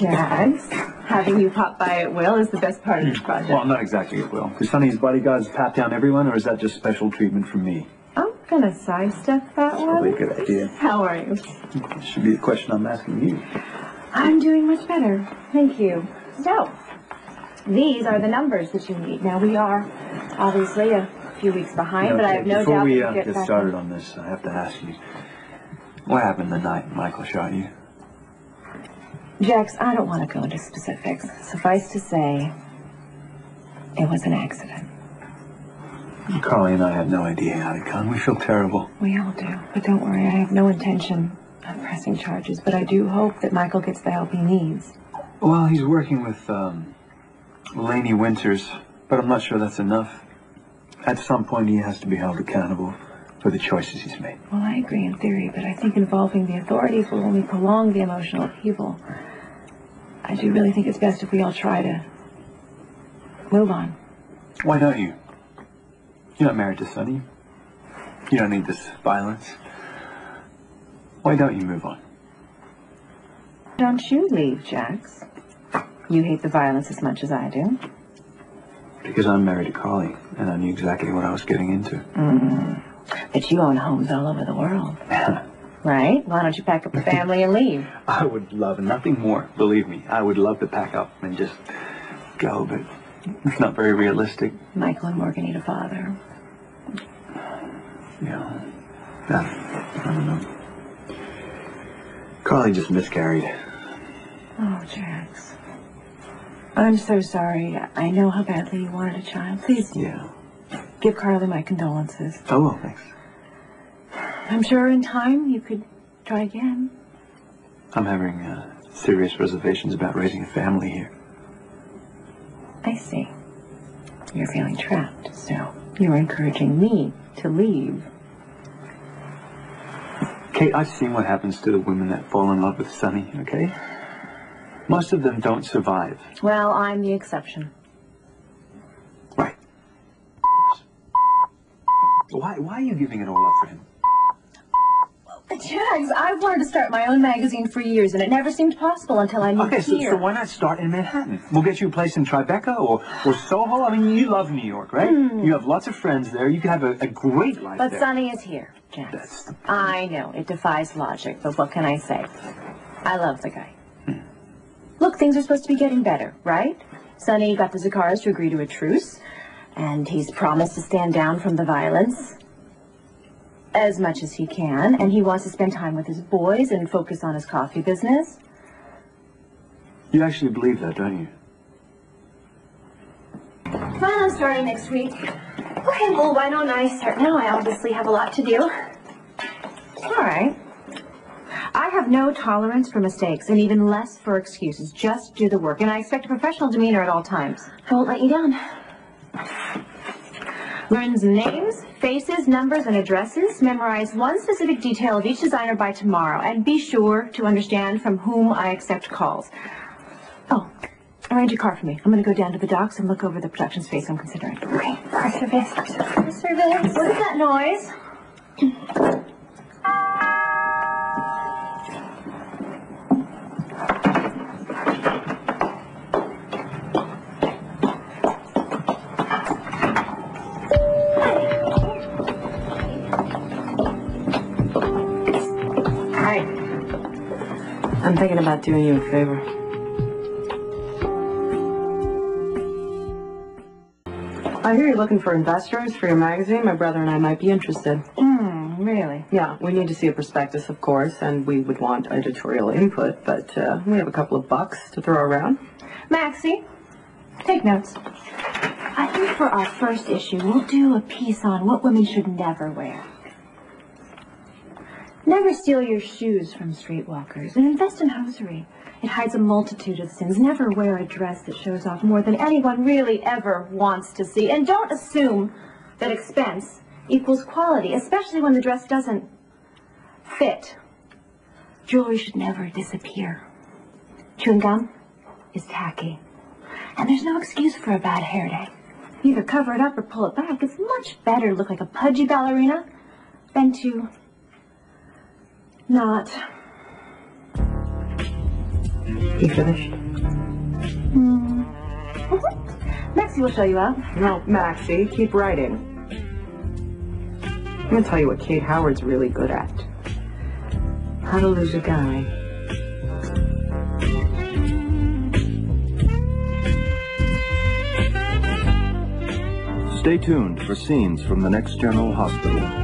Jags, having you pop by at will is the best part of this project. Well, not exactly at will. Do Sonny's bodyguards pat down everyone, or is that just special treatment for me? I'm gonna sidestep that one. Probably a good idea. How are you? It should be the question I'm asking you. I'm doing much better. Thank you. So, these are the numbers that you need. Now, we are obviously a few weeks behind, but I have no doubt Before we we'll get started on this, I have to ask you, what happened the night Michael shot you? Jax, I don't want to go into specifics. Suffice to say, it was an accident. Carly and I had no idea how to come. We feel terrible. We all do. But don't worry, I have no intention of pressing charges. But I do hope that Michael gets the help he needs. Well, he's working with Lainey Winters, but I'm not sure that's enough. At some point, he has to be held accountable for the choices he's made. Well, I agree in theory, but I think involving the authorities will only prolong the emotional upheaval. I do really think it's best if we all try to move on. Why don't you? You're not married to Sonny. You don't need this violence. Why don't you move on? Don't you leave, Jax. You hate the violence as much as I do. Because I'm married to Carly, and I knew exactly what I was getting into. But you own homes all over the world. Right? Why don't you pack up the family and leave? I would love nothing more, believe me. I would love to pack up and just go, but it's not very realistic. Michael and Morgan need a father. Yeah. I don't know. Carly just miscarried. Oh, Jax. I'm so sorry. I know how badly you wanted a child. Please. Yeah. Give Carly my condolences. Oh, well, thanks. I'm sure in time you could try again. I'm having serious reservations about raising a family here. I see. You're feeling trapped, so you're encouraging me to leave. Kate, I've seen what happens to the women that fall in love with Sonny, okay? Most of them don't survive. Well, I'm the exception. Right. Why are you giving it all up for him? Jags, I've wanted to start my own magazine for years, and it never seemed possible until I moved here. So why not start in Manhattan? We'll get you a place in Tribeca or Soho. I mean, you love New York, right? You have lots of friends there. You could have a great life there. But Sonny is here, Jax. I know, it defies logic, but what can I say? I love the guy. Look, things are supposed to be getting better, right? Sonny got the Zakaras to agree to a truce, and he's promised to stand down from the violence as much as he can, and he wants to spend time with his boys and focus on his coffee business. You actually believe that, don't you? Plan on starting next week. Okay, well, why don't I start now? I obviously have a lot to do. All right. I have no tolerance for mistakes, and even less for excuses. Just do the work, and I expect a professional demeanor at all times. I won't let you down. Learn names, faces, numbers, and addresses. Memorize one specific detail of each designer by tomorrow, and be sure to understand from whom I accept calls. Oh, arrange a car for me. I'm going to go down to the docks and look over the production space I'm considering. Okay, car service, car service, car service. What is that noise? I'm thinking about doing you a favor. I hear you're looking for investors for your magazine. My brother and I might be interested. Really? Yeah, we need to see a prospectus, of course, and we would want editorial input, but we have a couple of bucks to throw around. Maxie, take notes. I think for our first issue, we'll do a piece on what women should never wear. Never steal your shoes from streetwalkers, and invest in hosiery. It hides a multitude of sins. Never wear a dress that shows off more than anyone really ever wants to see. And don't assume that expense equals quality, especially when the dress doesn't fit. Jewelry should never disappear. Chewing gum is tacky. And there's no excuse for a bad hair day. Either cover it up or pull it back. It's much better to look like a pudgy ballerina than to not. You finished? Maxie will show you out. No, Maxie, keep writing. I'm gonna tell you what Kate Howard's really good at. How to lose a guy. Stay tuned for scenes from the next General Hospital.